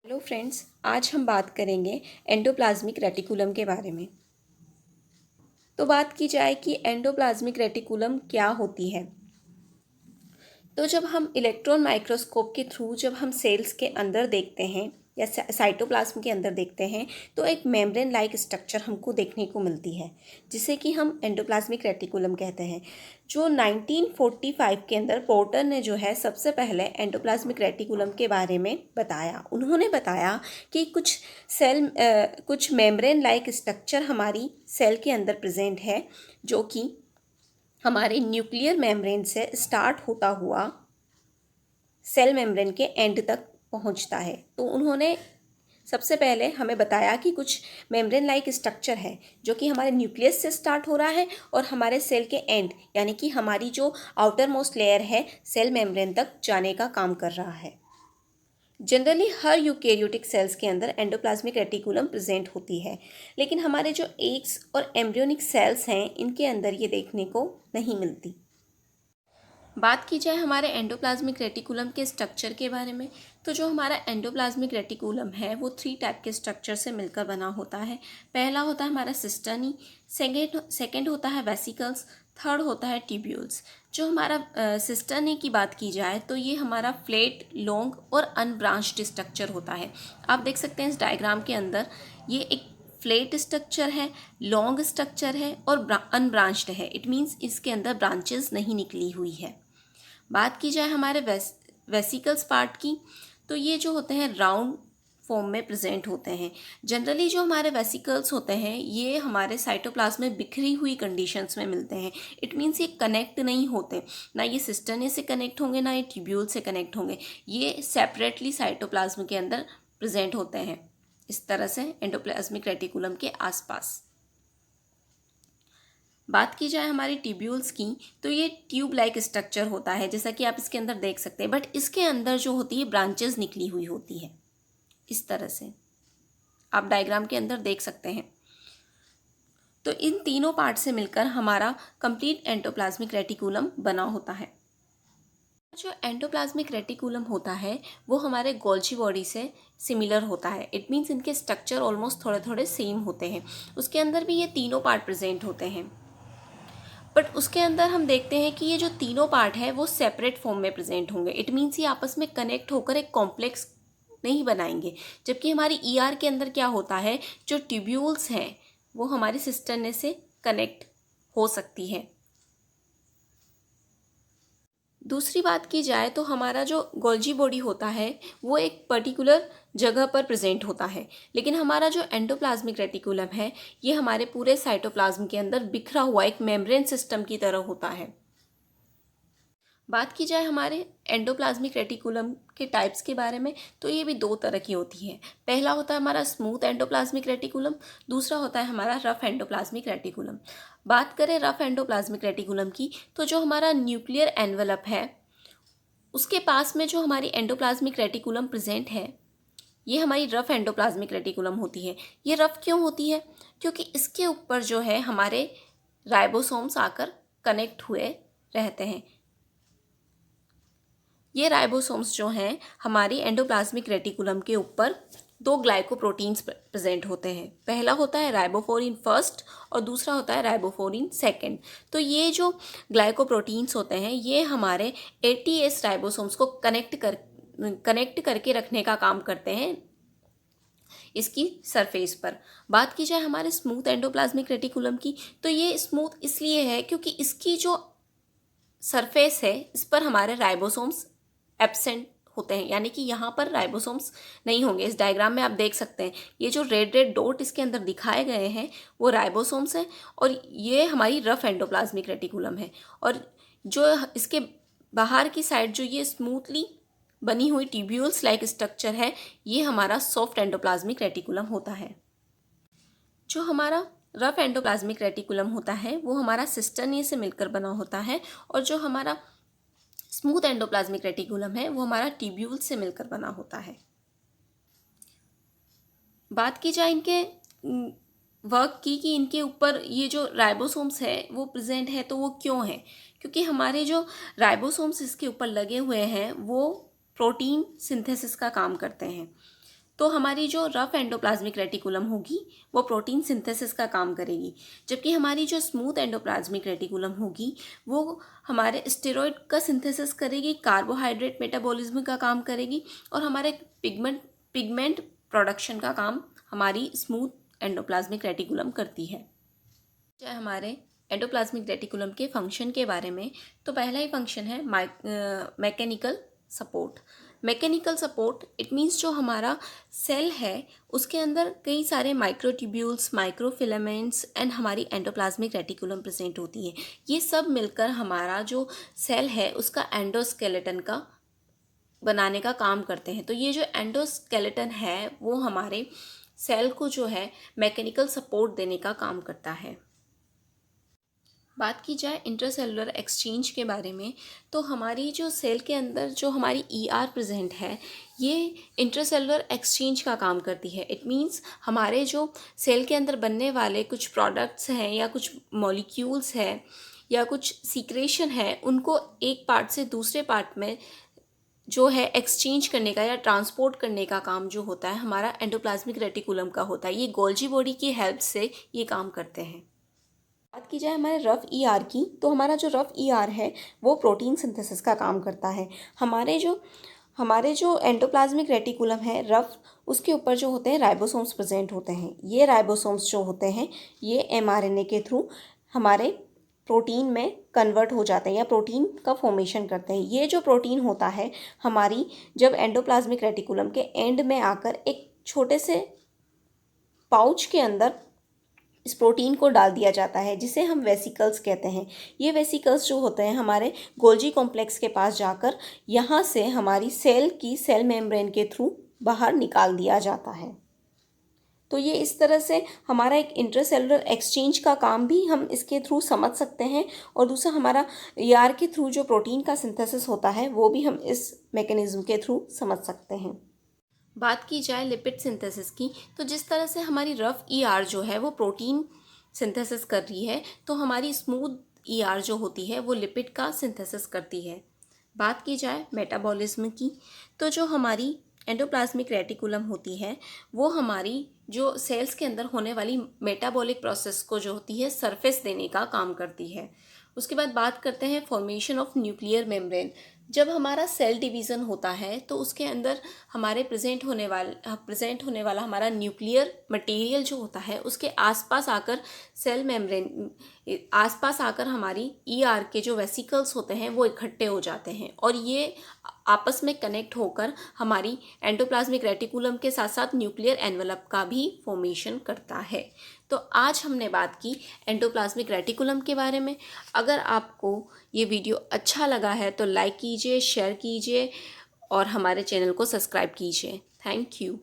Hello friends, आज हम बात करेंगे एंडोप्लाज्मिक रेटिकुलम के बारे में। तो बात की जाए कि एंडोप्लाज्मिक रेटिकुलम क्या होती है। तो जब हम इलेक्ट्रॉन माइक्रोस्कोप के थ्रू जब हम सेल्स के अंदर देखते हैं या साइटोप्लाज्म के अंदर देखते हैं तो एक मेम्ब्रेन लाइक स्ट्रक्चर हमको देखने को मिलती है, जिसे कि हम एंडोप्लाज्मिक रेटिकुलम कहते हैं। जो 1945 के अंदर पोर्टर ने जो है सबसे पहले एंडोप्लाज्मिक रेटिकुलम के बारे में बताया। उन्होंने बताया कि कुछ मेम्ब्रेन लाइक स्ट्रक्चर हमारी सेल के अंदर प्रेजेंट है, जो कि हमारे न्यूक्लियर मेम्ब्रेन से स्टार्ट होता हुआ सेल मेम्ब्रेन के एंड तक पहुंचता है। तो उन्होंने सबसे पहले हमें बताया कि कुछ मेम्ब्रेन लाइक स्ट्रक्चर है जो कि हमारे न्यूक्लियस से स्टार्ट हो रहा है और हमारे सेल के एंड यानी कि हमारी जो आउटर मोस्ट लेयर है सेल मेम्ब्रेन तक जाने का काम कर रहा है। जनरली हर यूकेरियोटिक सेल्स के अंदर एंडोप्लाज्मिक रेटिकुलम प्रेजेंट होती है, लेकिन हमारे जो एग्स और एम्ब्रियोनिक सेल्स हैं इनके अंदर ये देखने को नहीं मिलती। बात की जाए हमारे एंडोप्लाज्मिक रेटिकुलम के स्ट्रक्चर के बारे में, तो जो हमारा एंडोप्लाज्मिक रेटिकुलम है वो 3 टाइप के स्ट्रक्चर से मिलकर बना होता है। पहला होता है हमारा सिस्टर्नी, सेकेंड होता है वेसिकल्स, थर्ड होता है ट्यूब्यूल्स। जो हमारा सिस्टर्नी की बात की जाए तो ये हमारा फ्लैट, लॉन्ग और अनब्रांच्ड स्ट्रक्चर होता है। आप देख सकते हैं इस डायग्राम के अंदर ये एक फ्लैट स्ट्रक्चर है, लॉन्ग स्ट्रक्चर है और अनब्रांच्ड है। इट मीन्स इसके अंदर ब्रांचेस नहीं निकली हुई है। बात की जाए हमारे वेसिकल्स पार्ट की, तो ये जो होते हैं राउंड फॉर्म में प्रेजेंट होते हैं। जनरली जो हमारे वेसिकल्स होते हैं ये हमारे साइटोप्लाज्म में बिखरी हुई कंडीशंस में मिलते हैं। इट मीन्स ये कनेक्ट नहीं होते, ना ये सिस्टर्नी से कनेक्ट होंगे ना ये ट्यूब्यूल से कनेक्ट होंगे। ये सेपरेटली साइटोप्लाज्म के अंदर प्रेजेंट होते हैं, इस तरह से एंडोप्लाज्मिक रेटिकुलम के आसपास। बात की जाए हमारी ट्यूब्यूल्स की, तो ये ट्यूब लाइक स्ट्रक्चर होता है, जैसा कि आप इसके अंदर देख सकते हैं। बट इसके अंदर जो होती है ब्रांचेस निकली हुई होती है, इस तरह से आप डायग्राम के अंदर देख सकते हैं। तो इन तीनों पार्ट से मिलकर हमारा कंप्लीट एंडोप्लाज्मिक रेटिकुलम बना होता है। जो एंडोप्लाज्मिक रेटिकुलम होता है वो हमारे गोल्जी बॉडी से सिमिलर होता है। इट मीन्स इनके स्ट्रक्चर ऑलमोस्ट थोड़े थोड़े सेम होते हैं। उसके अंदर भी ये तीनों पार्ट प्रेजेंट होते हैं, बट उसके अंदर हम देखते हैं कि ये जो तीनों पार्ट है वो सेपरेट फॉर्म में प्रेजेंट होंगे। इट मीन्स ये आपस में कनेक्ट होकर एक कॉम्प्लेक्स नहीं बनाएंगे। जबकि हमारी ईआर के अंदर क्या होता है, जो ट्यूब्यूल्स हैं वो हमारी सिस्टर्ने से कनेक्ट हो सकती है। दूसरी बात की जाए तो हमारा जो गोल्जी बॉडी होता है वो एक पर्टिकुलर जगह पर प्रेजेंट होता है, लेकिन हमारा जो एंडोप्लाज्मिक रेटिकुलम है ये हमारे पूरे साइटोप्लाज्म के अंदर बिखरा हुआ एक मेम्ब्रेन सिस्टम की तरह होता है। बात की जाए हमारे एंडोप्लाज्मिक रेटिकुलम के टाइप्स के बारे में, तो ये भी दो तरह की होती है। पहला होता है हमारा स्मूथ एंडोप्लाज्मिक रेटिकुलम, दूसरा होता है हमारा रफ एंडोप्लाज्मिक रेटिकुलम। बात करें रफ एंडोप्लाज्मिक रेटिकुलम की, तो जो हमारा न्यूक्लियर एनवेलप है उसके पास में जो हमारी एंडोप्लाज्मिक रेटिकुलम प्रेजेंट है ये हमारी रफ एंडोप्लाज्मिक रेटिकुलम होती है। ये रफ क्यों होती है? क्योंकि इसके ऊपर जो है हमारे राइबोसोम्स आकर कनेक्ट हुए रहते हैं। ये राइबोसोम्स जो हैं हमारी एंडोप्लाज्मिक रेटिकुलम के ऊपर दो ग्लाइकोप्रोटीन्स प्रेजेंट होते हैं। पहला होता है राइबोफोरिन फर्स्ट और दूसरा होता है राइबोफोरिन सेकंड। तो ये जो ग्लाइकोप्रोटीन्स होते हैं ये हमारे एटीएस राइबोसोम्स को कनेक्ट करके रखने का काम करते हैं इसकी सरफेस पर। बात की जाए हमारे स्मूथ एंडोप्लाज्मिक रेटिकुलम की, तो ये स्मूथ इसलिए है क्योंकि इसकी जो सरफेस है इस पर हमारे राइबोसोम्स एब्सेंट होते हैं, यानी कि यहाँ पर राइबोसोम्स नहीं होंगे। इस डायग्राम में आप देख सकते हैं ये जो रेड रेड डॉट इसके अंदर दिखाए गए हैं वो राइबोसोम्स हैं और ये हमारी रफ एंडोप्लाज्मिक रेटिकुलम है। और जो इसके बाहर की साइड जो ये स्मूथली बनी हुई ट्यूब्यूल्स लाइक स्ट्रक्चर है ये हमारा सॉफ्ट एंडोप्लाज्मिक रेटिकुलम होता है। जो हमारा रफ एंडोप्लाज्मिक रेटिकुलम होता है वो हमारा सिस्टर्नी से मिलकर बना होता है और जो हमारा स्मूथ एंडोप्लाज्मिक रेटिकुलम है वो हमारा ट्यूब्यूल से मिलकर बना होता है। बात की जाए इनके वर्क की कि इनके ऊपर ये जो राइबोसोम्स है वो प्रेजेंट है, तो वो क्यों है? क्योंकि हमारे जो राइबोसोम्स इसके ऊपर लगे हुए हैं वो प्रोटीन सिंथेसिस का काम करते हैं। तो हमारी जो रफ एंडोप्लाज्मिक रेटिकुलम होगी वो प्रोटीन सिंथेसिस का काम करेगी, जबकि हमारी जो स्मूथ एंडोप्लाज्मिक रेटिकुलम होगी वो हमारे स्टेरॉइड का सिंथेसिस करेगी, कार्बोहाइड्रेट मेटाबॉलिज्म का काम करेगी और हमारे पिगमेंट प्रोडक्शन का काम हमारी स्मूथ एंडोप्लाज्मिक रेटिकुलम करती है। चाहे हमारे एंडोप्लाज्मिक रेटिकुलम के फंक्शन के बारे में, तो पहला ही फंक्शन है mechanical support. Mechanical support it means जो हमारा सेल है उसके अंदर कई सारे माइक्रोट्यूब्यूल्स, माइक्रोफिलामेंट्स एंड हमारी एंडोप्लाज्मिक रेटिकुलम प्रेजेंट होती है। ये सब मिलकर हमारा जो सेल है उसका एंडोस्केलेटन का बनाने का काम करते हैं। तो ये जो एंडोस्केलेटन है वो हमारे सेल को जो है मैकेनिकल सपोर्ट देने का काम करता है। बात की जाए इंट्रासेलुलर एक्सचेंज के बारे में, तो हमारी जो सेल के अंदर जो हमारी ईआर प्रेजेंट है ये इंट्रासेलुलर एक्सचेंज का काम करती है। इट मीन्स हमारे जो सेल के अंदर बनने वाले कुछ प्रोडक्ट्स हैं या कुछ मॉलिक्यूल्स हैं या कुछ सीक्रेशन है, उनको एक पार्ट से दूसरे पार्ट में जो है एक्सचेंज करने का या ट्रांसपोर्ट करने का काम जो होता है हमारा एंडोप्लाज्मिक रेटिकुलम का होता है। ये गोल्जी बॉडी की हेल्प से ये काम करते हैं। बात की जाए हमारे रफ़ ईआर की, तो हमारा जो रफ़ ईआर है वो प्रोटीन सिंथेसिस का काम करता है। हमारे जो एंडोप्लाज्मिक रेटिकुलम है रफ़, उसके ऊपर जो होते हैं राइबोसोम्स प्रेजेंट होते हैं। ये राइबोसोम्स जो होते हैं ये एमआरएनए के थ्रू हमारे प्रोटीन में कन्वर्ट हो जाते हैं या प्रोटीन का फॉर्मेशन करते हैं। ये जो प्रोटीन होता है हमारी जब एंडोप्लाज्मिक रेटिकुलम के एंड में आकर एक छोटे से पाउच के अंदर इस प्रोटीन को डाल दिया जाता है, जिसे हम वेसिकल्स कहते हैं। ये वेसिकल्स जो होते हैं हमारे गोल्जी कॉम्प्लेक्स के पास जाकर यहाँ से हमारी सेल की सेल मेम्ब्रेन के थ्रू बाहर निकाल दिया जाता है। तो ये इस तरह से हमारा एक इंट्रासेलुलर एक्सचेंज का काम भी हम इसके थ्रू समझ सकते हैं, और दूसरा हमारा ईआर के थ्रू जो प्रोटीन का सिंथेसिस होता है वो भी हम इस मैकेनिज्म के थ्रू समझ सकते हैं। बात की जाए लिपिड सिंथेसिस की, तो जिस तरह से हमारी रफ़ ईआर जो है वो प्रोटीन सिंथेसिस कर रही है, तो हमारी स्मूथ ईआर जो होती है वो लिपिड का सिंथेसिस करती है। बात की जाए मेटाबॉलिज्म की, तो जो हमारी एंडोप्लाज्मिक रेटिकुलम होती है वो हमारी जो सेल्स के अंदर होने वाली मेटाबॉलिक प्रोसेस को जो होती है सरफेस देने का काम करती है। उसके बाद बात करते हैं फॉर्मेशन ऑफ न्यूक्लियर मेम्ब्रेन। जब हमारा सेल डिवीज़न होता है तो उसके अंदर हमारे प्रेजेंट होने वाला हमारा न्यूक्लियर मटेरियल जो होता है उसके आसपास आकर सेल मेम्ब्रेन आसपास आकर हमारी ईआर के जो वेसिकल्स होते हैं वो इकट्ठे हो जाते हैं, और ये आपस में कनेक्ट होकर हमारी एंडोप्लाज्मिक रेटिकुलम के साथ साथ न्यूक्लियर एनवलप का भी फॉर्मेशन करता है। तो आज हमने बात की एंडोप्लाज्मिक रेटिकुलम के बारे में। अगर आपको ये वीडियो अच्छा लगा है तो लाइक कीजिए, शेयर कीजिए और हमारे चैनल को सब्सक्राइब कीजिए। Thank you.